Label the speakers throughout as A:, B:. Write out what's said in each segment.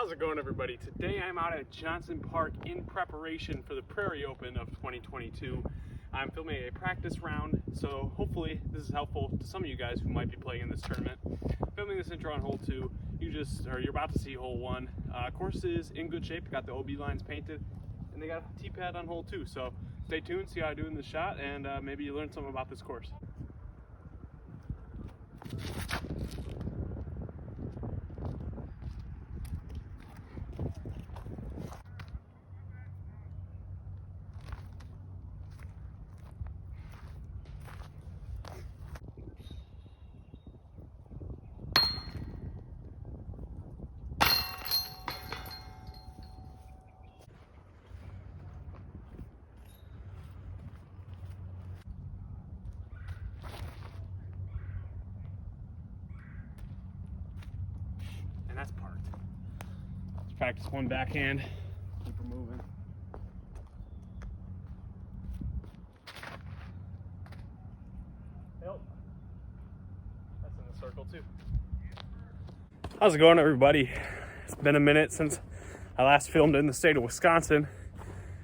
A: How's it going, everybody? Today I'm out at Johnson Park in preparation for the Prairie Open of 2022. I'm filming a practice round, so hopefully this is helpful to some of you guys who might be playing in this tournament. Filming this intro on hole 2, you're about to see hole 1. Course is in good shape, got the OB lines painted, and they got a tee pad on hole 2. So stay tuned, see how I do in this shot, and maybe you learn something about this course. And that's parked. Let's practice one backhand. Keep her moving. Yep. That's in the circle too. How's it going, everybody? It's been a minute since I last filmed in the state of Wisconsin.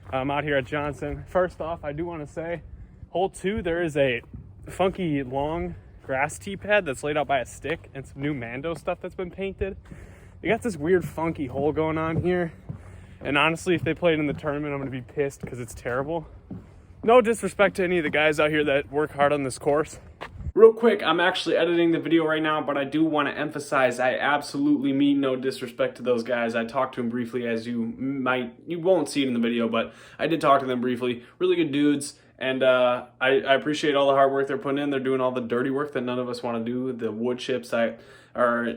A: I'm out here at Johnson. First off, I do want to say, hole 2, there is a funky long grass tee pad that's laid out by a stick and some new Mando stuff that's been painted. They got this weird funky hole going on here, and honestly, if they played in the tournament, I'm gonna be pissed because it's terrible. No disrespect to any of the guys out here that work hard on this course. Real quick, I'm actually editing the video right now, but I do want to emphasize I absolutely mean no disrespect to those guys. I talked to them briefly, as you won't see it in the video, but I did talk to them briefly. Really good dudes. And I appreciate all the hard work they're putting in. They're doing all the dirty work that none of us want to do. The wood chips that are,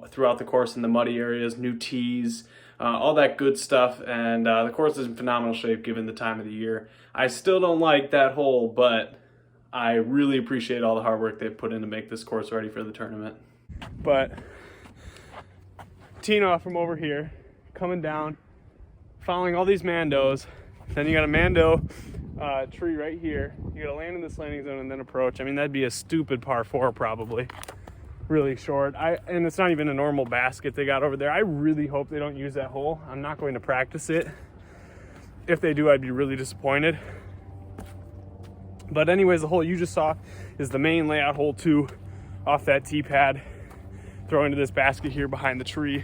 A: throughout the course in the muddy areas, new tees, all that good stuff. And the course is in phenomenal shape given the time of the year. I still don't like that hole, but I really appreciate all the hard work they've put in to make this course ready for the tournament. But teeing off from over here, coming down, following all these Mandos. Then you got a Mando tree right here. You gotta land in this landing zone and then approach. I mean, that'd be a stupid par 4 probably. Really short. And it's not even a normal basket they got over there. I really hope they don't use that hole. I'm not going to practice it. If they do, I'd be really disappointed. But anyways, the hole you just saw is the main layout, hole 2, off that tee pad. Throw into this basket here behind the tree.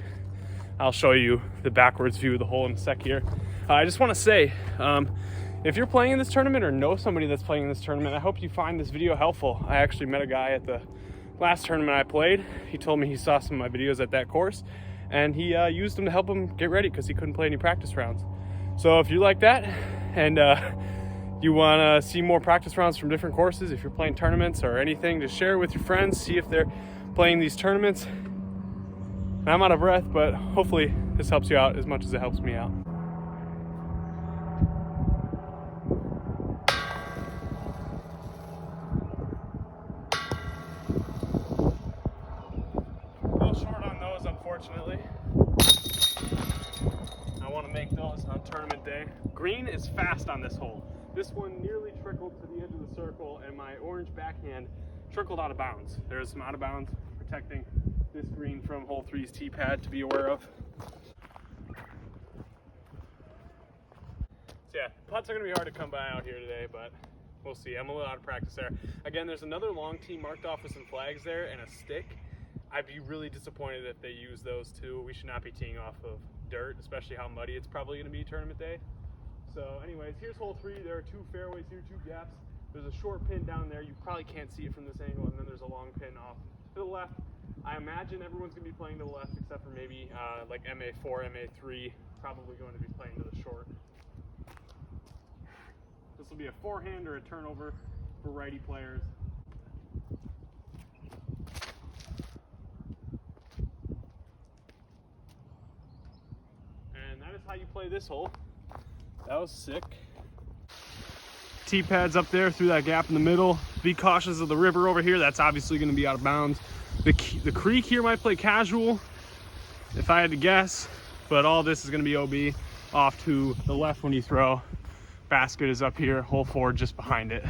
A: I'll show you the backwards view of the hole in a sec here. I just want to say, if you're playing in this tournament or know somebody that's playing in this tournament, I hope you find this video helpful. I actually met a guy at the last tournament I played. He told me he saw some of my videos at that course, and he used them to help him get ready because he couldn't play any practice rounds. So if you like that, and you want to see more practice rounds from different courses, if you're playing tournaments or anything, just share it with your friends, see if they're playing these tournaments. I'm out of breath, but hopefully this helps you out as much as it helps me out. Unfortunately, I want to make those on tournament day. Green is fast on this hole. This one nearly trickled to the edge of the circle, and my orange backhand trickled out of bounds. There's some out of bounds protecting this green from hole 3's tee pad to be aware of. So yeah, putts are going to be hard to come by out here today, but we'll see. I'm a little out of practice there. Again, there's another long tee marked off with some flags there and a stick. I'd be really disappointed if they use those too. We should not be teeing off of dirt, especially how muddy it's probably going to be tournament day. So anyways, here's hole 3. There are 2 fairways here, 2 gaps. There's a short pin down there. You probably can't see it from this angle, and then there's a long pin off to the left. I imagine everyone's going to be playing to the left except for maybe like MA4, MA3, probably going to be playing to the short. This will be a forehand or a turnover for righty players. That is how you play this hole. That was sick. Tee pads up there through that gap in the middle. Be cautious of the river over here. That's obviously going to be out of bounds. The creek here might play casual, if I had to guess, but all this is going to be OB off to the left when you throw. Basket is up here, hole 4 just behind it.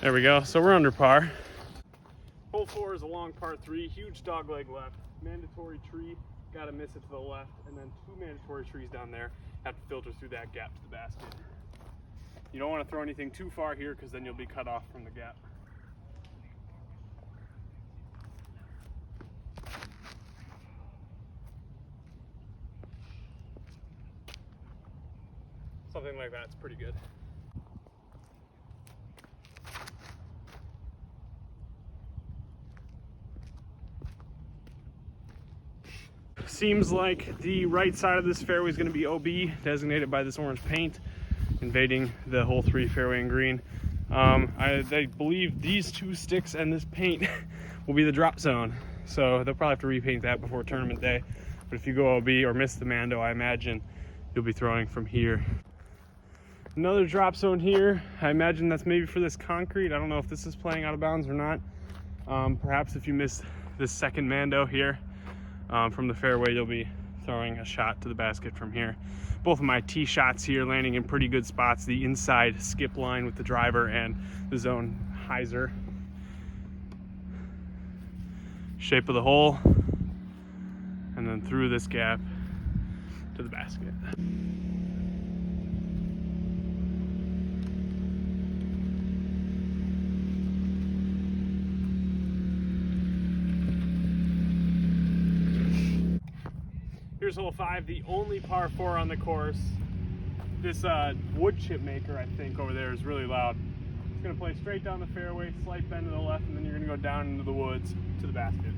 A: There we go. So we're under par. Hole 4 is a long par 3, huge dog leg left, mandatory tree, gotta miss it to the left, and then 2 mandatory trees down there, have to filter through that gap to the basket. You don't want to throw anything too far here because then you'll be cut off from the gap. Something like that's pretty good. Seems like the right side of this fairway is going to be OB, designated by this orange paint, invading the hole 3 fairway and green. I believe these 2 sticks and this paint will be the drop zone, so they'll probably have to repaint that before tournament day. But if you go OB or miss the Mando, I imagine you'll be throwing from here. Another drop zone here. I imagine that's maybe for this concrete. I don't know if this is playing out of bounds or not. Perhaps if you miss this second Mando here from the fairway, you'll be throwing a shot to the basket from here. Both of my tee shots here landing in pretty good spots. The inside skip line with the driver and the zone hyzer. Shape of the hole, and then through this gap to the basket. Here's hole 5, the only par 4 on the course. This wood chip maker, I think, over there is really loud. It's going to play straight down the fairway, slight bend to the left, and then you're going to go down into the woods to the basket.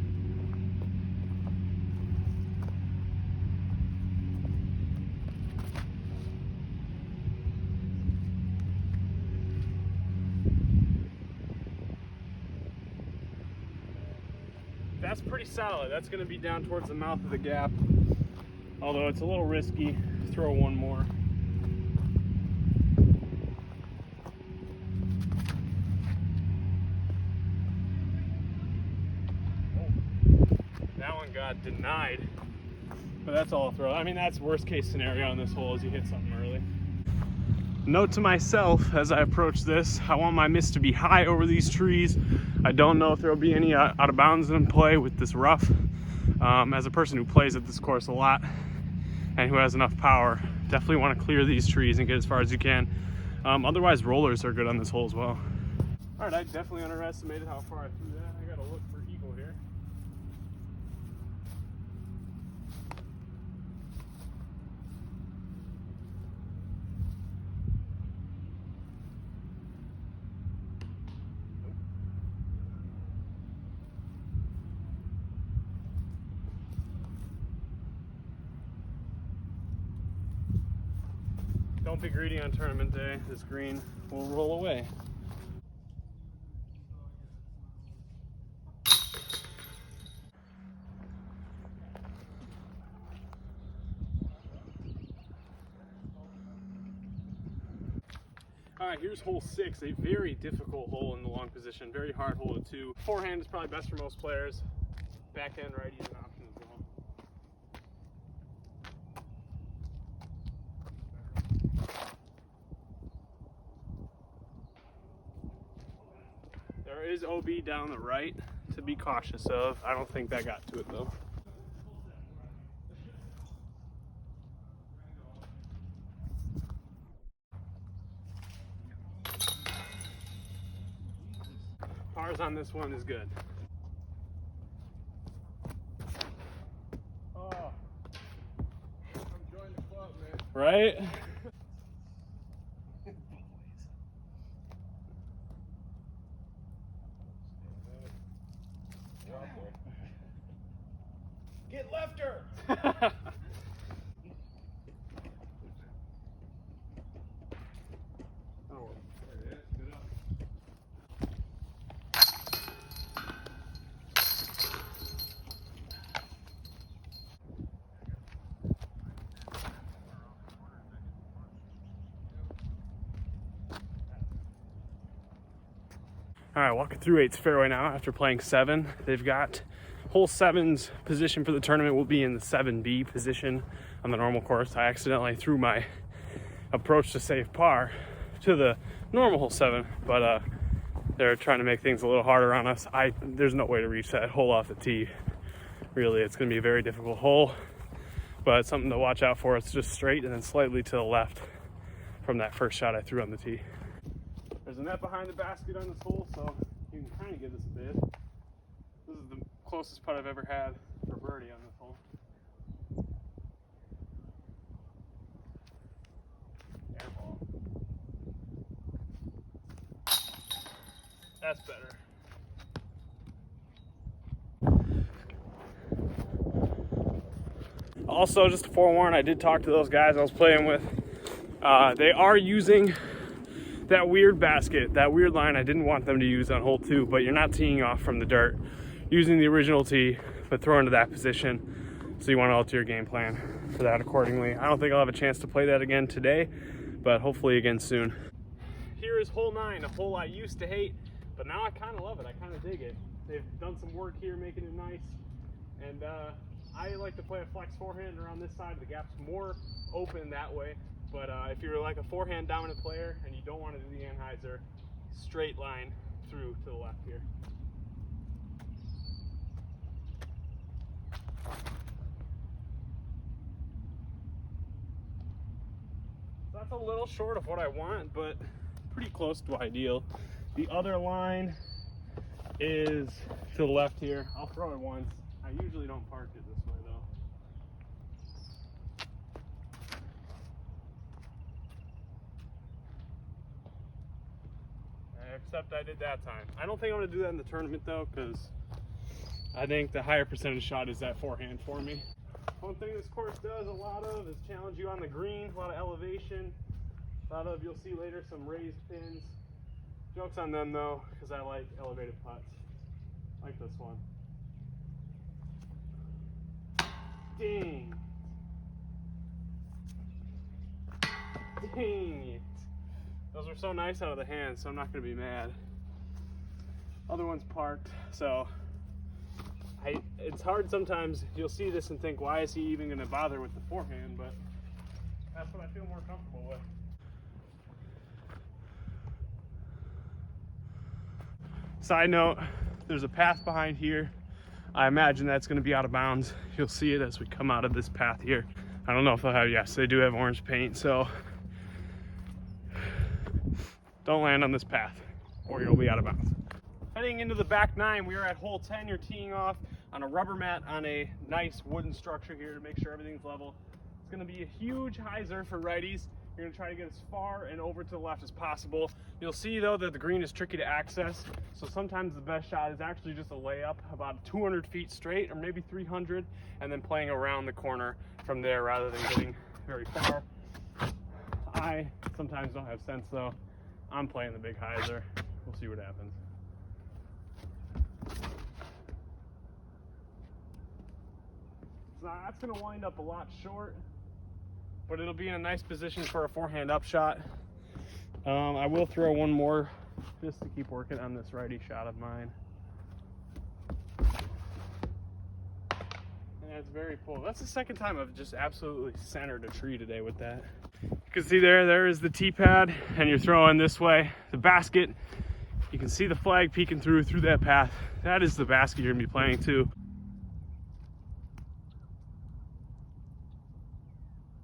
A: That's pretty solid. That's going to be down towards the mouth of the gap. Although it's a little risky, throw one more. Oh, that one got denied, but that's all I'll throw. I mean, that's worst case scenario on this hole is you hit something early. Note to myself as I approach this, I want my miss to be high over these trees. I don't know if there will be any out of bounds in play with this rough. As a person who plays at this course a lot and who has enough power, definitely want to clear these trees and get as far as you can. Otherwise, rollers are good on this hole as well. All right, I definitely underestimated how far I threw that. I got to look for eagle here. Don't be greedy on tournament day. This green will roll away. All right, here's hole 6, a very difficult hole in the long position, very hard hole to 2. Forehand is probably best for most players. Backhand righty is an option as well. There is OB down the right to be cautious of. I don't think that got to it though. Pars on this one is good. Oh. I'm joining the club, man. Right? Get lefter! Oh. All right, walking through 8's fairway now after playing 7. They've got hole 7's position for the tournament will be in the 7B position on the normal course. I accidentally threw my approach to save par to the normal hole 7, but they're trying to make things a little harder on us. There's no way to reach that hole off the tee. Really, it's going to be a very difficult hole, but something to watch out for. It's just straight and then slightly to the left from that first shot I threw on the tee. There's a net behind the basket on this hole, so you can kind of give this a bid. This is the closest putt I've ever had for birdie on this hole. Air ball. That's better. Also, just to forewarn, I did talk to those guys I was playing with. They are using that weird basket, that weird line I didn't want them to use on hole 2, but you're not teeing off from the dirt. Using the original tee, but throwing to that position. So you want to alter your game plan for that accordingly. I don't think I'll have a chance to play that again today, but hopefully again soon. Here is hole 9, a hole I used to hate, but now I kind of love it. I kind of dig it. They've done some work here making it nice, and I like to play a flex forehand around this side. The gap's more open that way, but if you're like a forehand dominant player and you don't want to do the Anheuser, straight line through to the left here. That's a little short of what I want, but pretty close to ideal. The other line is to the left here. I'll throw it once. I usually don't park it this way though. Except I did that time. I don't think I'm going to do that in the tournament though, because I think the higher percentage shot is that forehand for me. One thing this course does a lot of is challenge you on the green, a lot of elevation, a lot of, you'll see later, some raised pins. Joke's on them though, because I like elevated putts, like this one. Dang. Dang it. Those were so nice out of the hand, so I'm not going to be mad. Other one's parked, so it's hard sometimes. You'll see this and think, why is he even going to bother with the forehand? But that's what I feel more comfortable with. Side note, there's a path behind here. I imagine that's going to be out of bounds. You'll see it as we come out of this path here. I don't know if they'll have, yes, they do have orange paint, so don't land on this path or you'll be out of bounds. Heading into the back 9, we are at hole 10. You're teeing off on a rubber mat on a nice wooden structure here to make sure everything's level. It's going to be a huge hyzer for righties. You're going to try to get as far and over to the left as possible. You'll see though that the green is tricky to access, so sometimes the best shot is actually just a layup about 200 feet straight or maybe 300, and then playing around the corner from there rather than getting very far. I sometimes don't have sense though. I'm playing the big hyzer. We'll see what happens. So that's going to wind up a lot short, but it'll be in a nice position for a forehand upshot. I will throw one more just to keep working on this righty shot of mine. And it's very full. That's the second time I've just absolutely centered a tree today with that. You can see there is the tee pad, and you're throwing this way. The basket, you can see the flag peeking through that path. That is the basket you're going to be playing to.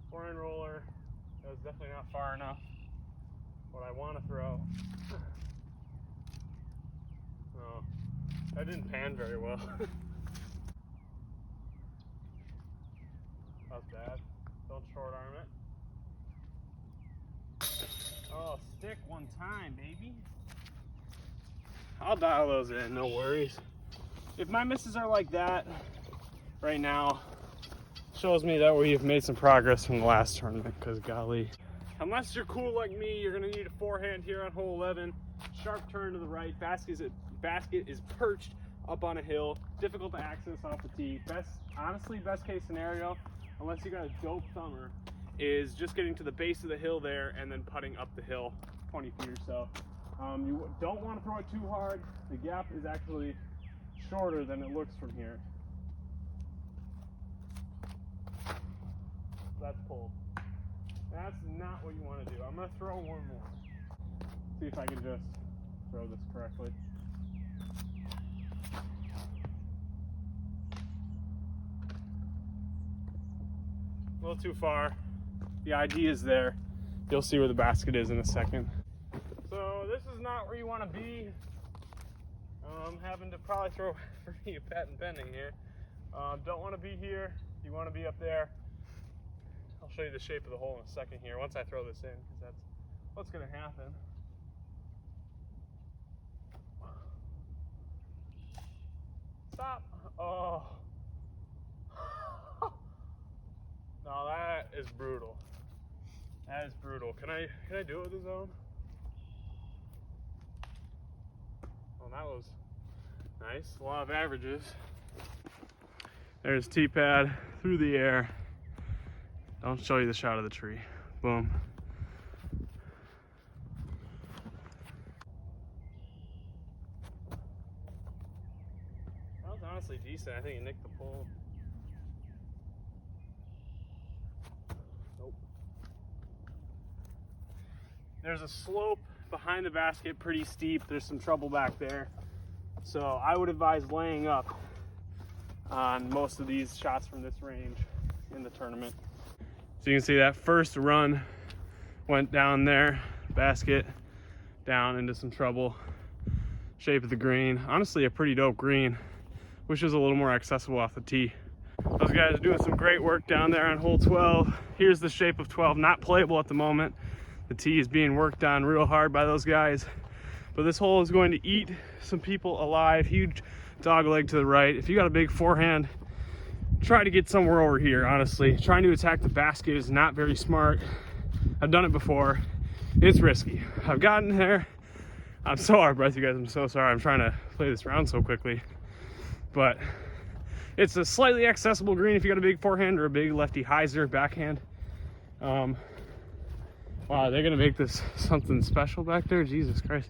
A: Forehand roller, that was definitely not far enough. What I want to throw. Oh, that didn't pan very well. That's bad. Don't short arm it. Oh, stick one time, baby. I'll dial those in, no worries. If my misses are like that right now, shows me that we've made some progress from the last tournament, because golly. Unless you're cool like me, you're gonna need a forehand here on hole 11. Sharp turn to the right. Basket is perched up on a hill. Difficult to access off the tee. Honestly, best case scenario, unless you got a dope thumber, is just getting to the base of the hill there and then putting up the hill 20 feet or so. You don't want to throw it too hard. The gap is actually shorter than it looks from here. That's pulled. That's not what you want to do. I'm going to throw one more. See if I can just throw this correctly. A little too far. The ID is there. You'll see where the basket is in a second. So this is not where you want to be. Having to probably throw pretty patent pending here. Don't want to be here. You want to be up there. I'll show you the shape of the hole in a second here once I throw this in, because that's what's going to happen. Stop. Oh. No, that is brutal. That is brutal. Can I do it with the zone? Well, that was nice. Law of averages. There's T-pad through the air. I'll show you the shot of the tree. Boom. That was honestly decent. I think it nicked the pole. Nope. There's a slope behind the basket, pretty steep. There's some trouble back there. So I would advise laying up on most of these shots from this range in the tournament. So you can see that first run went down there, basket down into some trouble. Shape of the green, honestly a pretty dope green. Wish it was a little more accessible off the tee. Those guys are doing some great work down there on hole 12. Here's the shape of 12, not playable at the moment. The tee is being worked on real hard by those guys. But this hole is going to eat some people alive. Huge dog leg to the right. If you got a big forehand, try to get somewhere over here, honestly. Trying to attack the basket is not very smart. I've done it before. It's risky. I've gotten there. I'm so out of breath, you guys. I'm so sorry. I'm trying to play this round so quickly. But it's a slightly accessible green if you got a big forehand or a big lefty hyzer backhand. Wow, they're gonna make this something special back there? Jesus Christ.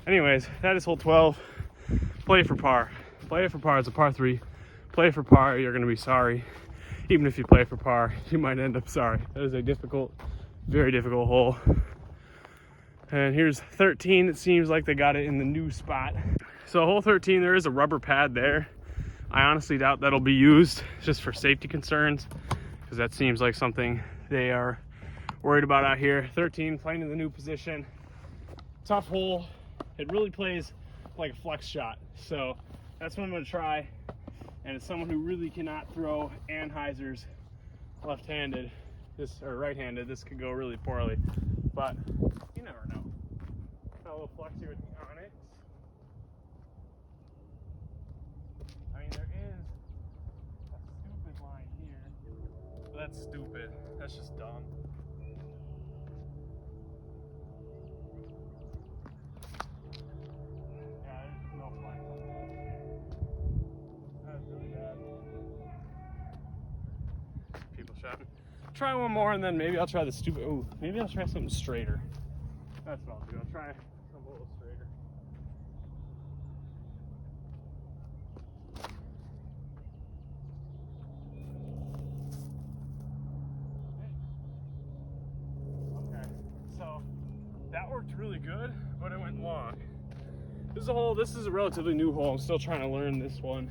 A: Anyways, that is hole 12. Play for par. Play it for par. It's a par 3. Play for par, you're gonna be sorry. Even if you play for par, you might end up sorry. That is a difficult, very difficult hole. And here's 13. It seems like they got it in the new spot. So hole 13, there is a rubber pad there. I honestly doubt that'll be used just for safety concerns, because that seems like something they are worried about out here. 13, playing in the new position. Tough hole. It really plays like a flex shot. So that's what I'm gonna try. And as someone who really cannot throw and hyzers left-handed, or right-handed, this could go really poorly. But you never know. Got a little flex here with the Onyx. I mean, there is a stupid line here. But that's stupid. That's just dumb. Try one more and then maybe I'll try the stupid. Oh, maybe I'll try something straighter. That's what I'll do. I'll try something a little straighter. Okay, so that worked really good, but it went long. This is a relatively new hole. I'm still trying to learn this one.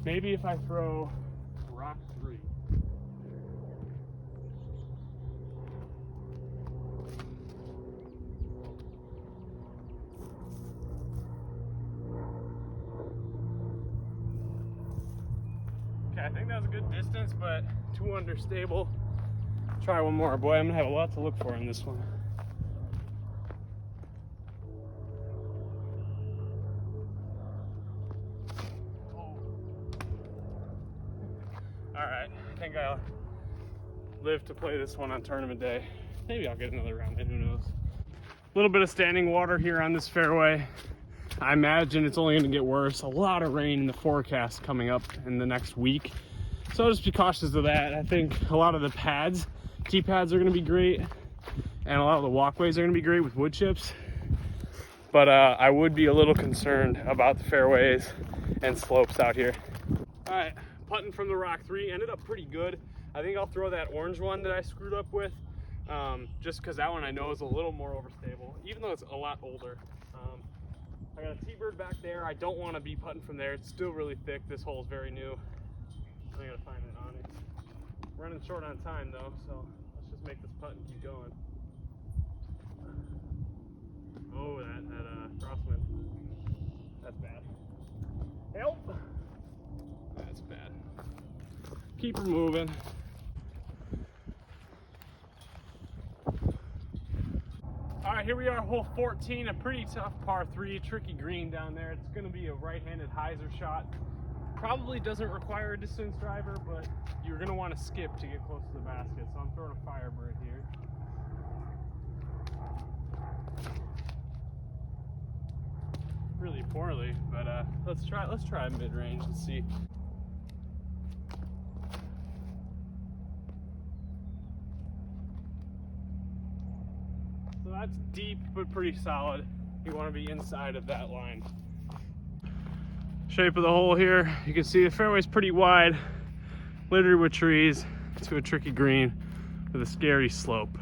A: Maybe if I throw rock 3. I think that was a good distance, but too understable. Try one more. Boy, I'm gonna have a lot to look for in this one. All right, I think I'll live to play this one on tournament day. Maybe I'll get another round in, who knows. A little bit of standing water here on this fairway. I imagine it's only going to get worse. A lot of rain in the forecast coming up in the next week. So I'll just be cautious of that. I think a lot of the pads, tee pads are going to be great. And a lot of the walkways are going to be great with wood chips. But I would be a little concerned about the fairways and slopes out here. All right, putting from the rock 3 ended up pretty good. I think I'll throw that orange one that I screwed up with. Just because that one I know is a little more overstable, even though it's a lot older. I got a T-bird back there. I don't want to be putting from there. It's still really thick. This hole is very new. I gotta find an onyx. Running short on time though, so let's just make this putt and keep going. Oh, that crosswind. That's bad. Help! That's bad. Keep her moving. All right, here we are, hole 14, a pretty tough par 3, tricky green down there. It's gonna be a right-handed hyzer shot. Probably doesn't require a distance driver, but you're gonna wanna skip to get close to the basket. So I'm throwing a Firebird here. Really poorly, but let's try mid-range and see. So that's deep, but pretty solid. You want to be inside of that line. Shape of the hole here, you can see the fairway's pretty wide, littered with trees to a tricky green with a scary slope.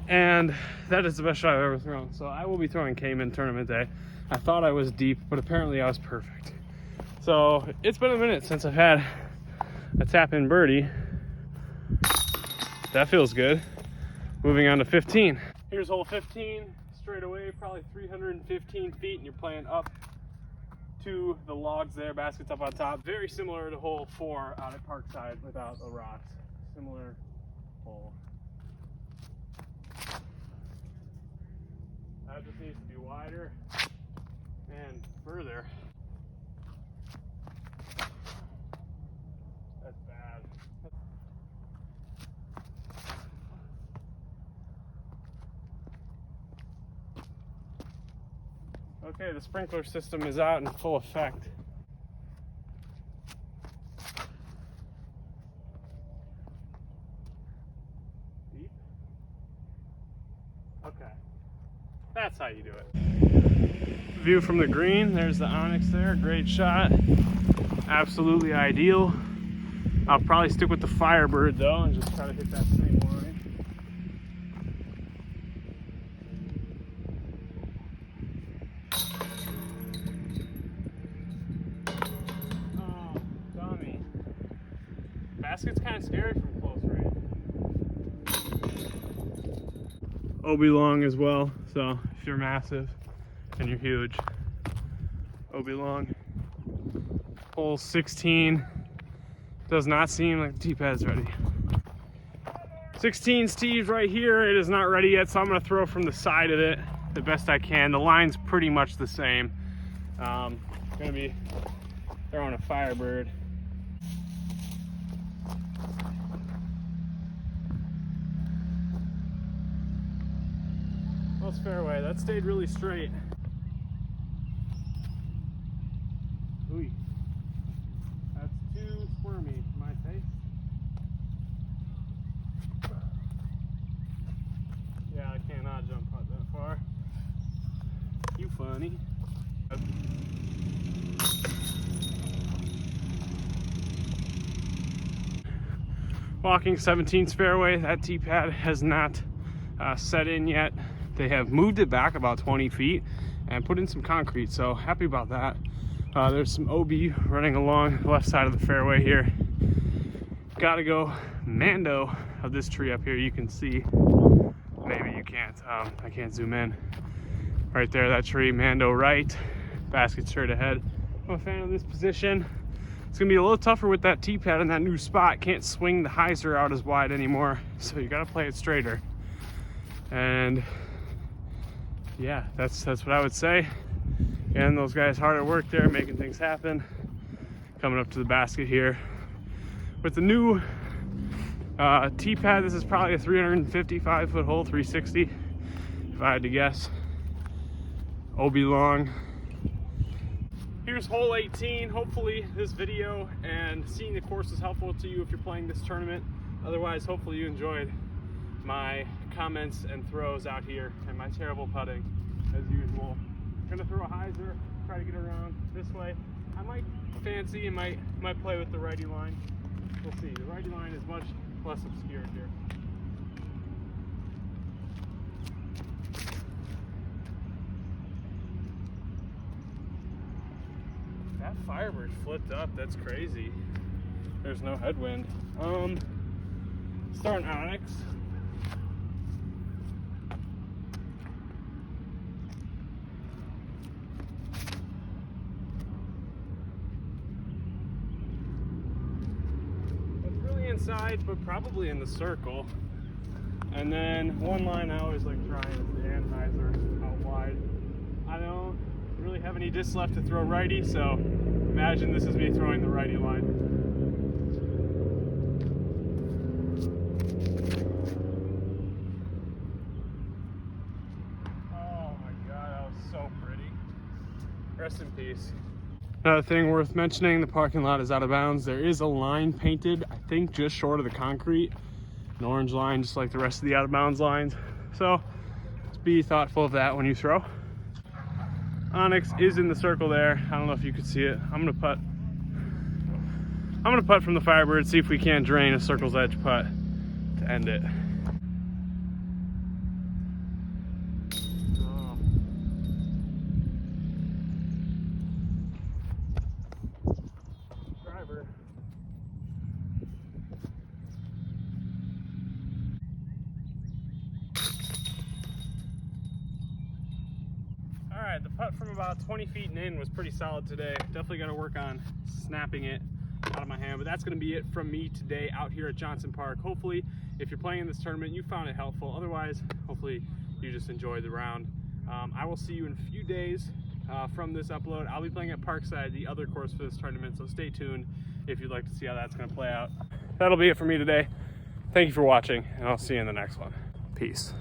A: And that is the best shot I've ever thrown. So I will be throwing Cayman tournament day. I thought I was deep, but apparently I was perfect. So it's been a minute since I've had a tap-in birdie. That feels good. Moving on to 15. Here's hole 15, straight away, probably 315 feet, and you're playing up to the logs there, baskets up on top. Very similar to hole 4 out at Parkside without the rocks. Similar hole. That just needs to be wider and further. That's bad. Okay, the sprinkler system is out in full effect. Deep? Okay. That's how you do it. View from the green, there's the onyx there, great shot. Absolutely ideal. I'll probably stick with the Firebird though and just try to hit that same line. Oh, dummy. Basket's kind of scary from close range. OB long as well, so if you're massive and you're huge, OB long. Hole 16 does not seem like the tee pad's ready. 16 Steve's right here. It is not ready yet, so I'm gonna throw from the side of it the best I can. The line's pretty much the same. Gonna be throwing a Firebird. Close fairway, that stayed really straight. Ooh, that's too squirmy for my taste. Yeah, I cannot jump putt that far. You funny. Walking 17th fairway, that tee pad has not set in yet. They have moved it back about 20 feet and put in some concrete, so happy about that. There's some OB running along the left side of the fairway here. Gotta go Mando of this tree up here. You can see, maybe you can't, I can't zoom in. Right there, that tree, Mando right, basket straight ahead. I'm a fan of this position. It's gonna be a little tougher with that tee pad in that new spot. Can't swing the hyzer out as wide anymore, so you gotta play it straighter. And yeah, that's what I would say. And those guys hard at work there, making things happen. Coming up to the basket here. With the new tee pad, this is probably a 355 foot hole, 360, if I had to guess. OB long. Here's hole 18. Hopefully this video and seeing the course is helpful to you if you're playing this tournament. Otherwise, hopefully you enjoyed my comments and throws out here and my terrible putting as usual. I'm gonna throw a hyzer, try to get around this way. I might fancy and might play with the righty line. We'll see. The righty line is much less obscured here. Firebird flipped up. That's crazy. There's no headwind. Starting Onyx. It's really inside, but probably in the circle. And then one line I always like trying is the Anheuser out wide. I don't really have any discs left to throw righty, so imagine this is me throwing the righty line. Rest in peace. Another thing worth mentioning, the parking lot is out of bounds. There is a line painted, I think just short of the concrete, an orange line just like the rest of the out of bounds lines. So just be thoughtful of that when you throw. Onyx is in the circle there. I don't know if you could see it. I'm gonna putt from the Firebird, see if we can't drain a circle's edge putt to end it. Alright, the putt from about 20 feet and in was pretty solid today. Definitely got to work on snapping it out of my hand, but that's going to be it from me today out here at Johnson Park. Hopefully, if you're playing in this tournament, you found it helpful. Otherwise, hopefully you just enjoyed the round. I will see you in a few days from this upload. I'll be playing at Parkside, the other course for this tournament, so stay tuned if you'd like to see how that's going to play out. That'll be it for me today. Thank you for watching, and I'll see you in the next one. Peace.